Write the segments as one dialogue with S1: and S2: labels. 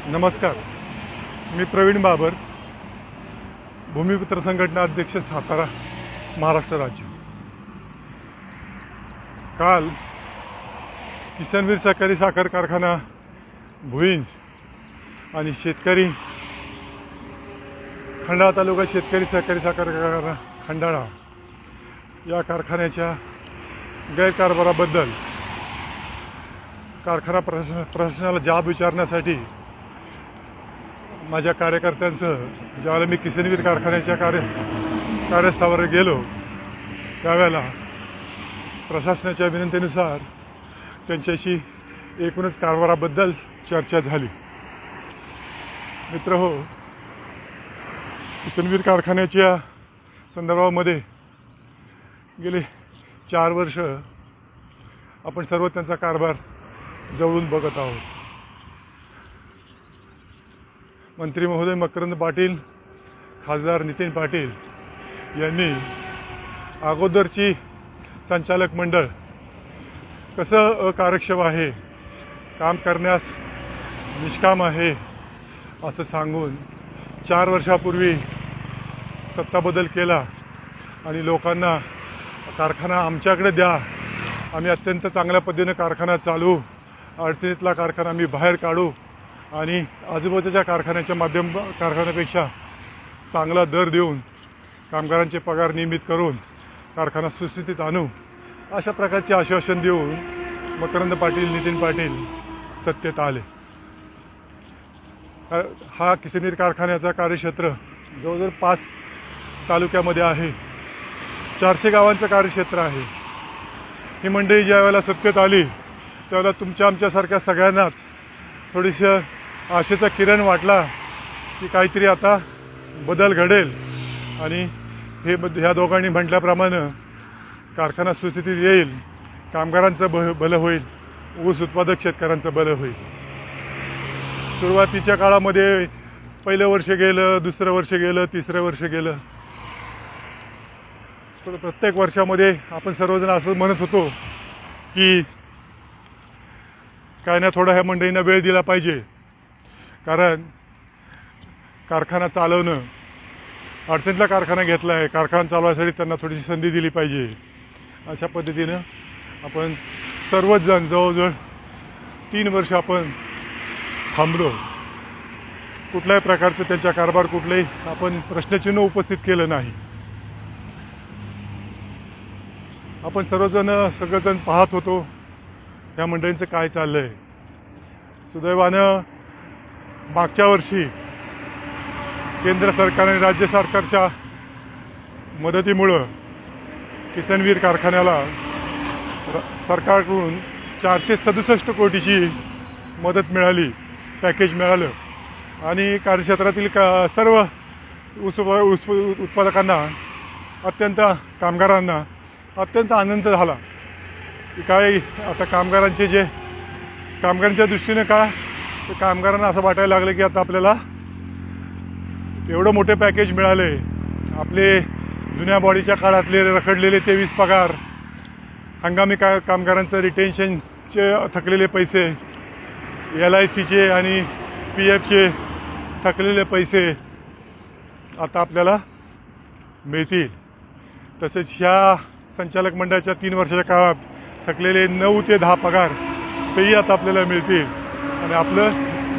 S1: नमस्कार, मी प्रवीण बाबर, भूमिपुत्र संघटना अध्यक्ष, सातारा, महाराष्ट्र राज्य। काल किसनवीर सहकारी साखर कारखाना भुईंज आणि शेतकरी खंडाळा तालुका शेतकरी सहकारी साखर कारखाना खंडाळा या कारखान्याच्या गैरकारभाराबद्दल कारखाना प्रशासनाला जाब विचारण्यासाठी माझ्या कार्यकर्त्यांसह ज्यावेळेला मी किसनवीर कारखान्याच्या कार्यस्थळावर गेलो त्यावेळेला प्रशासनाच्या विनंतीनुसार त्यांच्याशी एकूणच कारभाराबद्दल चर्चा झाली। मित्रहो, किसनवीर कारखान्याच्या संदर्भामध्ये गेले 4 वर्ष आपण सर्व त्यांचा कारभार जवळून बघत आहोत। मंत्री महोदय मकरंद पाटील, खासदार नितीन पाटील यांनी अगोदरची संचालक मंडळ कसं अकार्यक्षम आहे, काम करण्यास निष्काम आहे असं सांगून 4 वर्षापूर्वी सत्ता बदल केला आणि लोकांना कारखाना आमच्याकडे द्या, आम्ही अत्यंत चांगल्या पद्धतीने कारखाना चालवू, अडचणीतला कारखाना आम्ही बाहेर काढू आणि आजूबाजूच्या कारखान्यापेक्षा चांगला दर देऊन कामगारांचे पगार नियमित करून कारखाना सुस्थितीत आणू, अशा प्रकारचे आश्वासन देऊन मकरंद पाटील, नितीन पाटील सत्तेत आले। हा किसनवीर कारखान्याचा कार्यक्षेत्र जवळजवळ 5 तालुक्यामध्ये आहे, 400 गावांचं कार्यक्षेत्र आहे। ही मंडळी ज्या वेळेला सत्तेत आली त्यावेळेला तुमच्या आमच्यासारख्या सगळ्यांनाच थोडीशी आशेचा किरण वाटला की काहीतरी आता बदल घडेल आणि ह्या दोघांनी म्हटल्याप्रमाणे कारखाना सुस्थितीत येईल, कामगारांचं भलं होईल, ऊस उत्पादक शेतकऱ्यांचं भलं होईल। सुरुवातीच्या काळामध्ये पहिलं वर्ष गेलं, दुसरं वर्ष गेलं, तिसरं वर्ष गेलं, प्रत्येक वर्षामध्ये आपण सर्वजण असं म्हणत होतो की काय ना थोडा ह्या मंडळींना वेळ दिला पाहिजे, कारण कारखाना चालवणं, अडचणीतला कारखाना घेतला आहे, कारखाना चालवण्यासाठी त्यांना थोडीशी संधी दिली पाहिजे। अशा पद्धतीनं आपण सर्वच जण जवळजवळ 3 वर्ष आपण थांबलो। कुठल्याही प्रकारचं त्यांच्या कारभार कुठलंही आपण प्रश्नचिन्ह उपस्थित केलं नाही। आपण सगळेजण पाहत होतो ह्या मंडळींचं काय चाललंय। सुदैवानं मागच्या वर्षी केंद्र सरकार आणि राज्य सरकारच्या मदतीमुळं किसनवीर कारखान्याला सरकारकडून 467 कोटीची मदत मिळाली, पॅकेज मिळालं आणि कार्यक्षेत्रातील सर्व ऊस उत्पादकांना, कामगारांना अत्यंत आनंद झाला की काय आता कामगारांच्या दृष्टीने काय तर कामगारांना असं वाटायला लागलं की आता आपल्याला एवढं मोठे पॅकेज मिळाले। आपले जुन्या बॉडीच्या काळातले रखडलेले 23 पगार, हंगामी कामगारांचं रिटेन्शनचे थकलेले पैसे, LICचे आणि PFचे थकलेले पैसे आता आपल्याला मिळतील। तसेच ह्या संचालक मंडळाच्या 3 वर्षाच्या काळात थकलेले 9 ते 10 पगार तेही आता आपल्याला मिळतील आणि आपलं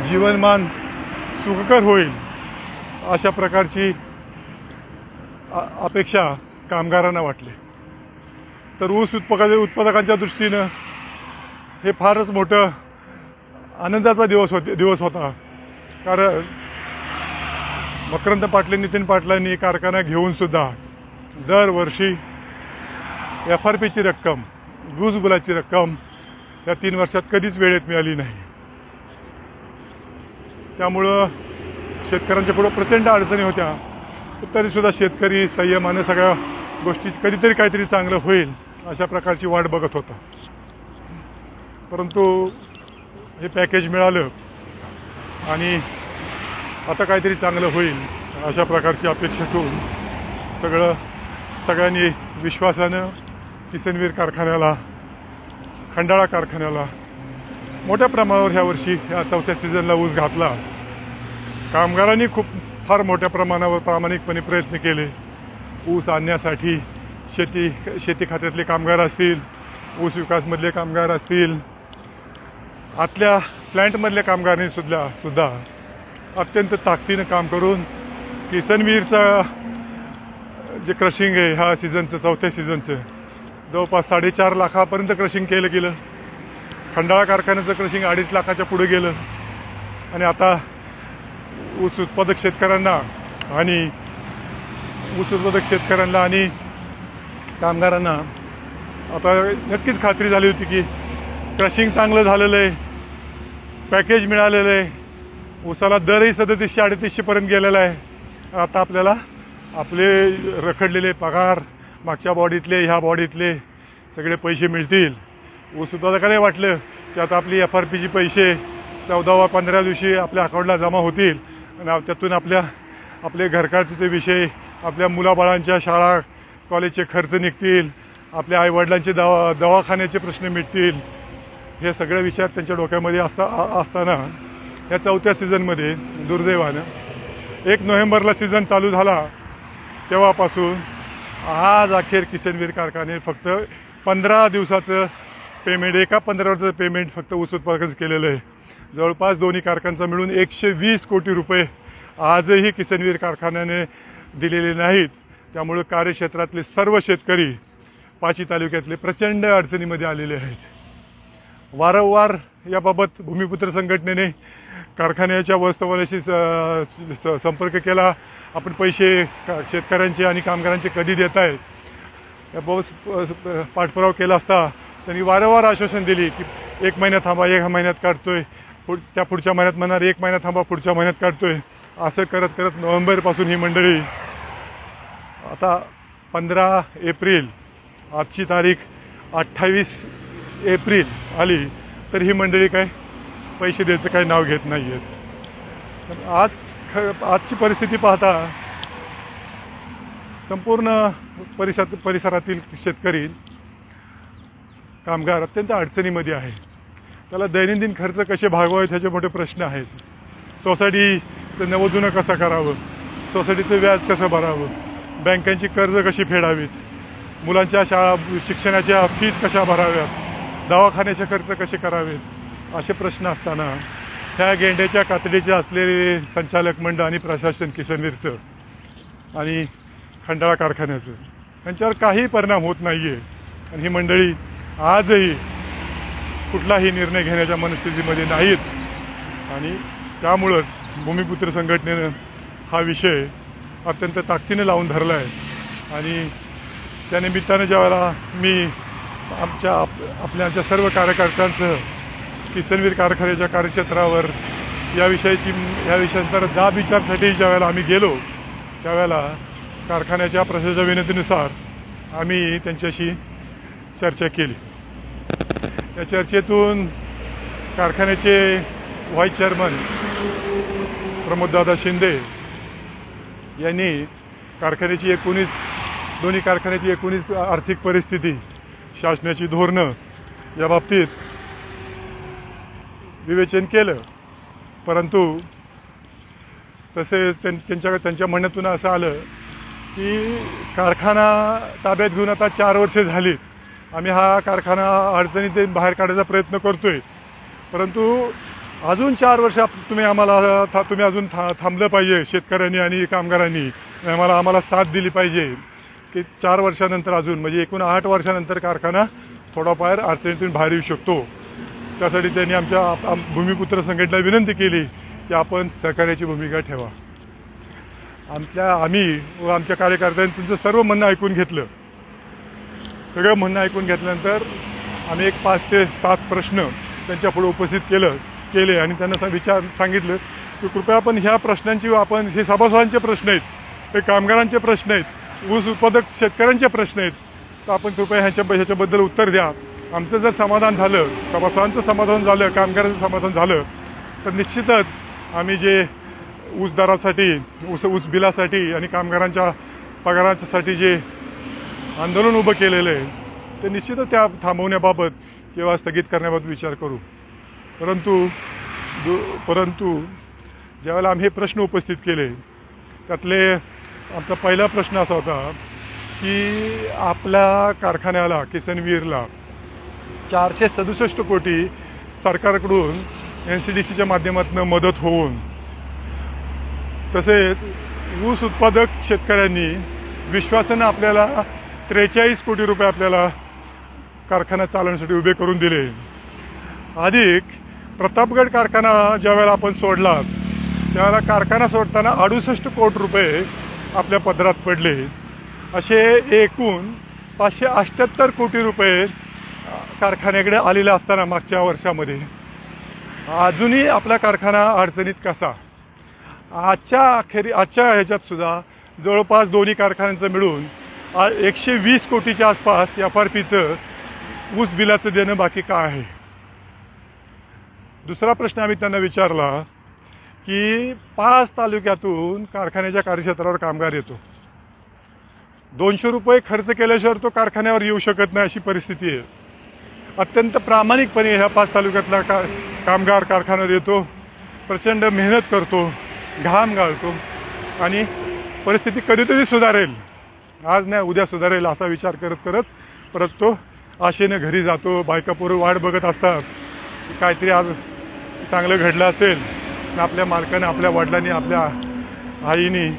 S1: जीवनमान सुखकर होईल, अशा प्रकारची अपेक्षा कामगारांना वाटली। तर ऊस उत्पादकांच्या दृष्टीनं हे फारच मोठं आनंदाचा दिवस होता, कारण मकरंद पाटील, नितीन पाटलांनी कारखाना घेऊन सुद्धा दरवर्षी FRPची रक्कम, वीज बिलाची रक्कम या 3 वर्षात कधीच वेळेत मिळाली नाही। त्यामुळं शेतकऱ्यांच्या पुढे प्रचंड अडचणी होत्या, तरीसुद्धा शेतकरी संयमाने सगळ्या गोष्टी कधीतरी काहीतरी चांगलं होईल अशा प्रकारची वाट बघत होता। परंतु हे पॅकेज मिळालं आणि आता काहीतरी चांगलं होईल अशा प्रकारची अपेक्षा ठेवून सगळ्यांनी विश्वासानं किसनवीर कारखान्याला, खंडाळा कारखान्याला मोठ्या प्रमाणावर ह्या वर्षी या चौथ्या सीझनला ऊस घातला. कामगारांनी फार मोठ्या प्रमाणावर प्रामाणिकपणे प्रयत्न केले. ऊस आणण्यासाठी शेती खात्यातले कामगार असतील, ऊस विकासमधले कामगार असतील, आतल्या प्लॅन्टमधल्या कामगारांनी सुद्धा अत्यंत ताकदीनं काम करून किसनवीरचा जे क्रशिंग आहे ह्या सीझनचं, चौथ्या सीझनचं जवळपास 4.5 लाखापर्यंत क्रशिंग केलं गेलं. खंडाळा कारखान्याचं क्रशिंग 2.5 लाखाच्या पुढे गेलं. आणि आता ऊस उत्पादक शेतकऱ्यांना आणि कामगारांना आता नक्कीच खात्री झाली होती की क्रशिंग चांगलं झालेलं आहे, पॅकेज मिळालेलं आहे, ऊसाला दरही 3700-3800 पर्यंत गेलेला आहे. आता आपल्याला आपले रखडलेले पगार मागच्या बॉडीतले ह्या बॉडीतले सगळे पैसे मिळतील. ऊस उत्पादकाने वाटलं की आता आपली FRPचे पैसे 14-15 दिवशी आपल्या अकाउंटला जमा होतील आणि त्यातून आपले घरखर्चाचे विषय, आपल्या मुलाबाळांच्या शाळा कॉलेजचे खर्च निघतील, आपल्या आईवडिलांचे दवाखान्याचे प्रश्न मिटतील. हे सगळे विचार त्यांच्या डोक्यामध्ये असताना या चौथ्या सीझनमध्ये दुर्दैवानं 1 नोव्हेंबरला सीझन चालू झाला तेव्हापासून आज अखेर किसनवीर कारखाने फक्त 15 दिवसाचं पेमेंट, एका 15 वर्षाचं पेमेंट फक्त ऊस उत्पादकच केलेलं आहे. जवळपास दोन्ही कारखान्यांचा मिळून 120 कोटी रुपये आजही किसनवीर कारखान्याने दिलेले नाहीत. त्यामुळे कार्यक्षेत्रातले सर्व शेतकरी पाची तालुक्यातले प्रचंड अडचणीमध्ये आलेले आहेत. वारंवार याबाबत भूमिपुत्र संघटनेने कारखान्याच्या वस्तवाशी संपर्क केला. आपण पैसे शेतकऱ्यांचे आणि कामगारांचे कधी देत आहे याबाबत पाठपुरावा केला असता त्यांनी वारंवार आश्वासन दिली की 1 महिना थांबा, 1 महिन्यात काढतोय, त्या पुढच्या महिन्यात म्हणणार 1 महिना थांबा, पुढच्या महिन्यात काढतोय. असं करत करत नोव्हेंबरपासून ही मंडळी आता 15 एप्रिल, आजची तारीख 28 एप्रिल आली तर ही मंडळी काय पैसे द्यायचं काही नाव घेत नाही आहेत. आजची परिस्थिती पाहता संपूर्ण परिसरातील शेतकरी कामगार अत्यंत अडचणीमध्ये आहे. त्याला दैनंदिन खर्च कसे भागवावेत ह्याचे मोठे प्रश्न आहेत. सोसायटीचं नवजुनं कसं करावं, सोसायटीचं व्याज कसं भरावं, बँकांची कर्ज कशी फेडावीत, मुलांच्या शिक्षणाच्या फीज कशा भराव्यात, दवाखान्याचे खर्च कसे करावेत, असे प्रश्न असताना ह्या गेंड्याच्या कातडीचे असलेले संचालक मंडळ आणि प्रशासन किसनवीरचं आणि खंडाळा कारखान्याचं यांच्यावर काही परिणाम होत नाही आहे. आणि ही मंडळी आजही कुठलाही निर्णय घेण्याच्या मनस्थितीमध्ये नाहीत. आणि त्यामुळंच भूमिपुत्र संघटनेनं हा विषय अत्यंत ताकदीनं लावून धरला आहे. आणि त्यानिमित्तानं ज्यावेळेला मी आमच्या सर्व कार्यकर्त्यांसह किसनवीर कारखान्याच्या कार्यक्षेत्रावर या विषयांतर जाब विचारसाठी ज्यावेळेला आम्ही गेलो त्यावेळेला कारखान्याच्या प्रशासनाच्या विनंतीनुसार आम्ही त्यांच्याशी चर्चा केली. या चर्चेतून कारखान्याचे व्हाईस चेअरमन प्रमोददादा शिंदे यांनी दोन्ही कारखान्याची एकूणच आर्थिक परिस्थिती, शासनाची धोरणं या बाबतीत विवेचन केलं. परंतु तसेच त्यांच्या म्हणण्यातून असं आलं की कारखाना ताब्यात घेऊन आता 4 वर्षे झाली. आम्ही हा कारखाना अडचणीतून बाहेर काढायचा प्रयत्न करतोय, परंतु अजून 4 वर्ष तुम्ही अजून थांबलं पाहिजे. शेतकऱ्यांनी आणि कामगारांनी आम्हाला साथ दिली पाहिजे की 4 वर्षानंतर अजून म्हणजे एकूण 8 वर्षानंतर कारखाना थोडाफार अडचणीतून बाहेर येऊ शकतो. त्यासाठी त्यांनी आमच्या भूमिपुत्र संघटनेला विनंती केली की आपण सहकार्याची भूमिका ठेवा. आम्ही व आमच्या कार्यकर्त्यांनी तुमचं सर्व म्हणणं ऐकून घेतलं. सगळं म्हणणं ऐकून घेतल्यानंतर आम्ही एक 5 ते 7 प्रश्न त्यांच्या पुढे उपस्थित केले आणि त्यांना सांगितलं की कृपया आपण ह्या प्रश्नांची हे सभासदांचे प्रश्न आहेत, हे कामगारांचे प्रश्न आहेत, ऊस उत्पादक शेतकऱ्यांचे प्रश्न आहेत, तर आपण कृपया ह्याच्याबद्दल उत्तर द्या. आमचं जर समाधान झालं, सभासदांचं समाधान झालं, कामगारांचं समाधान झालं तर निश्चितच आम्ही जे ऊस दरासाठी ऊस बिलासाठी आणि कामगारांच्या पगारासाठी जे आंदोलन उभं केलेलं आहे ते निश्चितच त्या थांबवण्याबाबत किंवा स्थगित करण्याबाबत विचार करू. परंतु ज्यावेळेला आम्ही हे प्रश्न उपस्थित केले त्यातले आमचा पहिला प्रश्न असा होता की आपल्या कारखान्याला किसनवीरला 467 कोटी सरकारकडून NCDCच्या माध्यमातून मदत होऊन तसेच ऊस उत्पादक शेतकऱ्यांनी विश्वासानं आपल्याला 43 कोटी रुपये आपल्याला कारखाना चालवण्यासाठी उभे करून दिले. अधिक प्रतापगड कारखाना ज्यावेळेला आपण सोडला त्यावेळेला कारखाना सोडताना 68 कोटी रुपये आपल्या पदरात पडले. असे एकूण 578 कोटी रुपये कारखान्याकडे आलेले असताना मागच्या वर्षामध्ये अजूनही आपला कारखाना अडचणीत कसा. आजच्या ह्याच्यात सुद्धा जवळपास दोन्ही कारखान्यांचं मिळून 120 कोटीच्या आसपास FRPचं ऊस बिलाचं देणं बाकी का आहे. दुसरा प्रश्न आम्ही त्यांना विचारला की 5 तालुक्यातून कारखान्याच्या कार्यक्षेत्रावर कामगार येतो. 200 रुपये खर्च केल्याशिवाय तो कारखान्यावर येऊ शकत नाही अशी परिस्थिती आहे. अत्यंत प्रामाणिकपणे ह्या 5 तालुक्यातला कामगार कारखान्यावर येतो, प्रचंड मेहनत करतो, घाम गाळतो आणि परिस्थिती कधीतरी सुधारेल, आज नाही उद्या सुधारेल असा विचार करत करत परत तो आशेनं घरी जातो. बायका पोरं वाट बघत असतात काहीतरी आज चांगलं घडलं असेल, आपल्या मालकानं, आपल्या वडिलांनी, आपल्या आईनी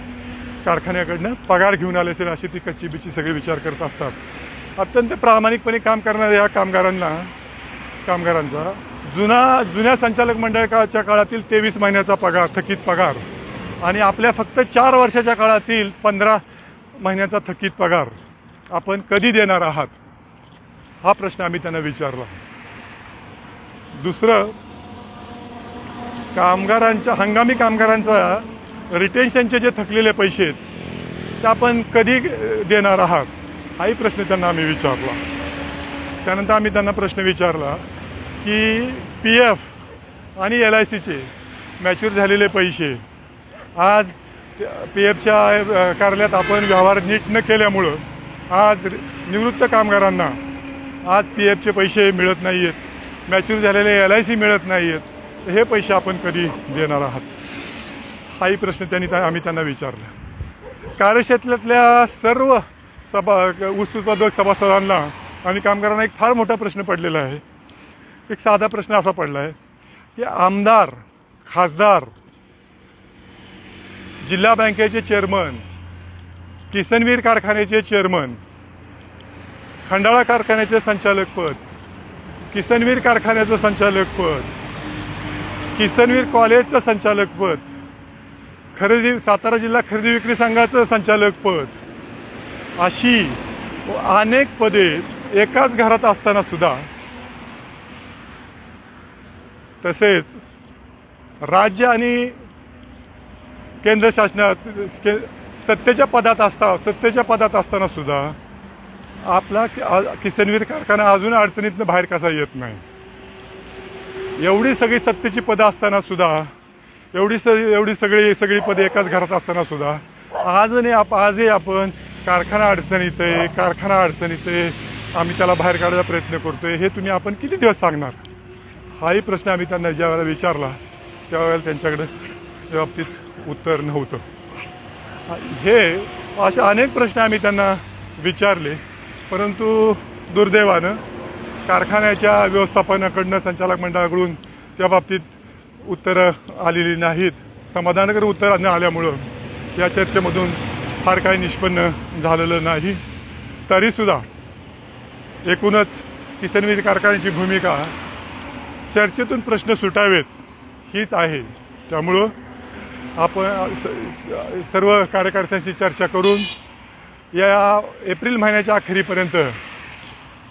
S1: कारखान्याकडनं पगार घेऊन आले असेल अशी ती कच्ची बिच्ची सगळे विचार करत असतात. अत्यंत प्रामाणिकपणे काम करणाऱ्या या कामगारांचा जुन्या संचालक मंडळाच्या काळातील 23 महिन्याचा पगार, थकीत पगार आणि आपल्या फक्त 4 वर्षाच्या काळातील 15 महिन्याचा थकीत पगार आपण कधी देणार आहात हा प्रश्न आम्ही त्यांना विचारला. दुसरं, हंगामी कामगारांचा रिटेन्शनचे जे थकलेले पैसे आहेत ते आपण कधी देणार आहात हाही प्रश्न त्यांना आम्ही विचारला. त्यानंतर आम्ही त्यांना प्रश्न विचारला की PF आणि LICचे मॅच्युअर झालेले पैसे आज PFच्या कार्यालयात आपण व्यवहार नीट न केल्यामुळं आज निवृत्त कामगारांना आज PFचे पैसे मिळत नाही आहेत, मॅच्युअर झालेले LIC मिळत नाही आहेत, तर हे पैसे आपण कधी देणार आहात हाही प्रश्न आम्ही त्यांना विचारला. कार्यक्षेत्रातल्या सर्व ऊस उत्पादक सभासदांना आणि कामगारांना एक फार मोठा प्रश्न पडलेला आहे. एक साधा प्रश्न असा पडला आहे की आमदार, खासदार, जिल्हा बँकेचे चेअरमन, किसनवीर कारखान्याचे चेअरमन, खंडाळा कारखान्याचे संचालक पद, किसनवीर कारखान्याचं संचालक पद, किसनवीर कॉलेजचं संचालक पद, सातारा जिल्हा खरेदी विक्री संघाचं संचालक पद, अशी अनेक पदे एकाच घरात असताना सुद्धा, तसेच राज्य आणि केंद्र शासनात सत्तेच्या पदात असताना सुद्धा आपला किसनवीर कारखाना अजून अडचणीतनं बाहेर कसा येत नाही. एवढी सगळी सत्तेची पदं असताना सुद्धा, एवढी सगळी पदे एकाच घरात असताना सुद्धा आजही आपण कारखाना अडचणीत आहे, आम्ही त्याला बाहेर काढायचा प्रयत्न करतोय, हे तुम्ही आपण किती दिवस सांगणार हाही प्रश्न आम्ही त्यांना ज्या वेळेला विचारला त्यावेळेला त्यांच्याकडे त्या बाबतीत उत्तर नव्हतं. हे असे अनेक प्रश्न आम्ही त्यांना विचारले, परंतु दुर्दैवानं कारखान्याच्या व्यवस्थापनाकडनं, संचालक मंडळाकडून त्या बाबतीत उत्तरं आलेली नाहीत. समाधानकर उत्तर न आल्यामुळं या चर्चेमधून फार काही निष्पन्न झालेलं नाही. तरीसुद्धा एकूणच किसनवीर कारखान्याची भूमिका चर्चेतून प्रश्न सुटावेत हीच आहे. त्यामुळं आपण सर्व कार्यकर्त्यांशी चर्चा करून या एप्रिल महिन्याच्या अखेरीपर्यंत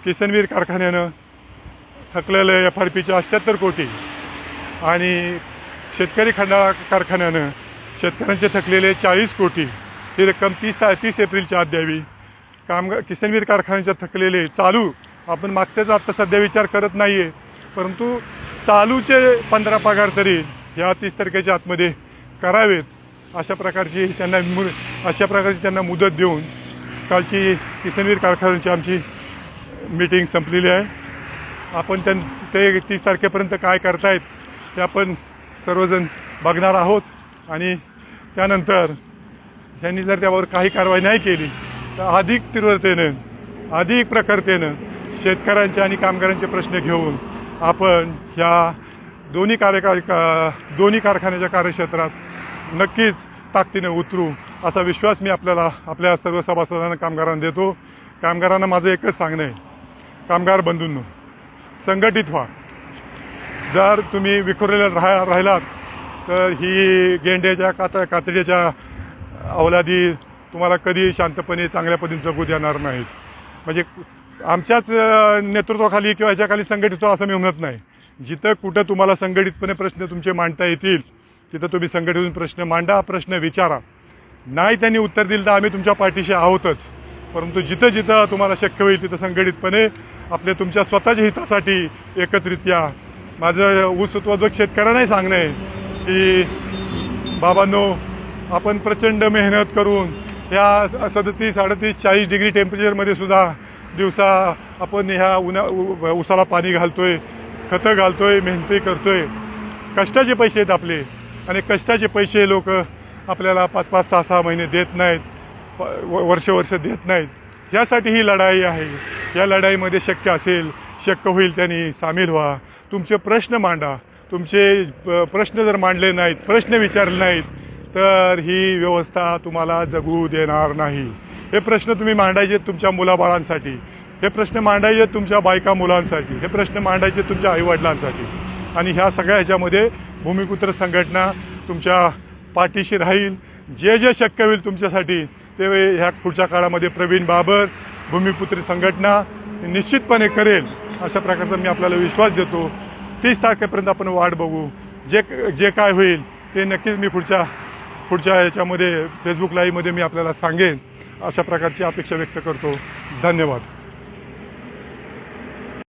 S1: किसनवीर कारखान्यानं थकलेलं FRPच्या 78 कोटी आणि शेतकरी खंडाळा कारखान्यानं शेतकऱ्यांचे थकलेले 40 कोटी ही रक्कम 30 एप्रिलच्या आत द्यावी. किसनवीर कारखान्याच्या थकलेले चालू, आपण मागच्याचा आत्ता सध्या विचार करत नाही आहे, परंतु चालूचे 15 पगार तरी ह्या 30 तारखेच्या आतमध्ये करावेत अशा प्रकारची त्यांना मुदत देऊन कालची किसनवीर कारखान्याची आमची मीटिंग संपलेली आहे. आपण ते 30 तारखेपर्यंत काय करतायत ते आपण सर्वजण बघणार आहोत. आणि त्यानंतर त्यांनी जर त्यावर काही कारवाई नाही केली तर अधिक तीव्रतेनं, अधिक प्रखरतेनं शेतकऱ्यांचे आणि कामगारांचे प्रश्न घेऊन आपण ह्या दोन्ही कारखान्याच्या कार्यक्षेत्रात नक्कीच ताकदीने उतरू असा विश्वास मी आपल्या सर्व सभासदांना, कामगारांना देतो. कामगारांना माझं एकच सांगणं आहे, कामगार बंधूंनो, संघटित व्हा. जर तुम्ही विखुरलेले राहिलात तर ही गेंड्याच्या कातड्याच्या अवलादी तुम्हाला कधी शांतपणे चांगल्या पद्धतीने जगू देणार नाहीत. म्हणजे आमच्याच नेतृत्वाखाली किंवा ह्याच्याखाली संघटित व्हा असं मी म्हणत नाही. जिथं कुठं तुम्हाला संघटितपणे प्रश्न तुमचे मांडता येतील तिथं तुम्ही संघटित होऊन प्रश्न मांडा, प्रश्न विचारा. नाही त्यांनी उत्तर दिलं तर आम्ही तुमच्या पाठीशी आहोतच. परंतु जिथं जिथं तुम्हाला शक्य होईल तिथं संघटितपणे आपल्या तुमच्या स्वतःच्या हितासाठी एकत्रित या. माझं ऊस उत्पादक शेतकऱ्यांनाही सांगणं आहे की बाबांनो, आपण प्रचंड मेहनत करून ह्या 37, 38, 40 डिग्री टेम्परेचरमध्ये सुद्धा दिवसा आपण ह्या ऊसाला पाणी घालतोय, खतं घालतोय, मेहनती करतोय. कष्टाचे पैसे आहेत आपले आणि कष्टाचे पैसे लोक आपल्याला 5-5, 6-6 महिने देत नाहीत, वर्ष देत नाहीत. यासाठी ही लढाई आहे. या लढाईमध्ये शक्य असेल, शक्य होईल त्यांनी सामील व्हा. तुमचे प्रश्न मांडा. तुमचे प्रश्न जर मांडले नाहीत, प्रश्न विचारले नाहीत तर ही व्यवस्था तुम्हाला जगू देणार नाही. हे प्रश्न तुम्ही मांडायचे तुमच्या मुलाबाळांसाठी, हे प्रश्न मांडायचे तुमच्या बायका मुलांसाठी, हे प्रश्न मांडायचे तुमच्या आईवडिलांसाठी. आणि ह्या सगळ्या ह्याच्यामध्ये भूमिपुत्र संघटना तुमच्या पाठीशी राहील. जे जे शक्य होईल तुमच्यासाठी ते ह्या पुढच्या काळामध्ये प्रवीण बाबर भूमिपुत्री संघटना निश्चितपणे करेल अशा प्रकारचा मी आपल्याला विश्वास देतो. 30 तारखेपर्यंत आपण वाट बघू. जे काय होईल ते नक्कीच मी पुढच्या ह्याच्यामध्ये फेसबुक लाईव्हमध्ये मी आपल्याला सांगेन. अशा प्रकारची अपेक्षा व्यक्त करतो. धन्यवाद.